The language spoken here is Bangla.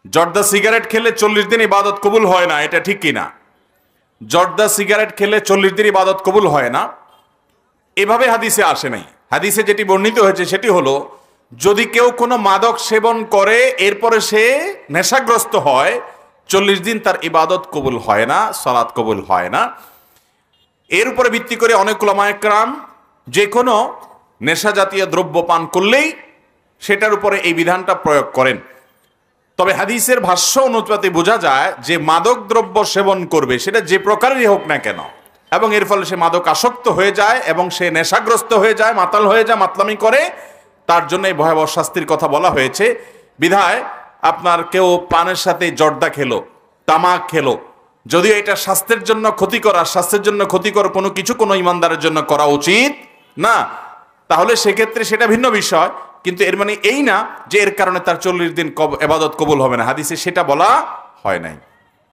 জর্দা সিগারেট খেলে 40 দিন ইবাদত কবুল হয় না, এটা ঠিক কিনা? জর্দা সিগারেট খেলে 40 দিন ইবাদত কবুল হয় না, এভাবে হাদিসে আসে নাই। হাদিসে যেটি বর্ণিত হয়েছে সেটি হলো, যদি কেউ কোনো মাদক সেবন করে এরপরে সে নেশাগ্রস্ত হয়, 40 দিন তার ইবাদত কবুল হয় না, সালাত কবুল হয় না। এর উপরে ভিত্তি করে অনেক উলামায়ে কেরাম যে কোনো নেশা জাতীয় দ্রব্য পান করলেই সেটার উপরে এই বিধানটা প্রয়োগ করেন। তবে হাদিসের ভাষ্য অনুপাতে বোঝা যায় যে মাদক দ্রব্য সেবন করবে সেটা যে প্রকারেরই হোক না কেন, এবং এর ফলে সে মাদক আসক্ত হয়ে যায় এবং সে নেশাগ্রস্ত হয়ে যায়, মাতাল হয়ে যায়, মাতলামি করে, তার জন্য এই ভয়াবহ শাস্তির কথা বলা হয়েছে। বিধায় আপনার কেউ পানের সাথে জর্দা খেলো, তামাক খেলো, যদিও এটা স্বাস্থ্যের জন্য ক্ষতিকর, আর স্বাস্থ্যের জন্য ক্ষতিকর কোনো কিছু কোনো ইমানদারের জন্য করা উচিত না, তাহলে সেক্ষেত্রে সেটা ভিন্ন বিষয়। কিন্তু এর মানে এই না যে এর কারণে তার 40 দিন ইবাদত কবুল হবে না, হাদিসে সেটা বলা হয় নাই।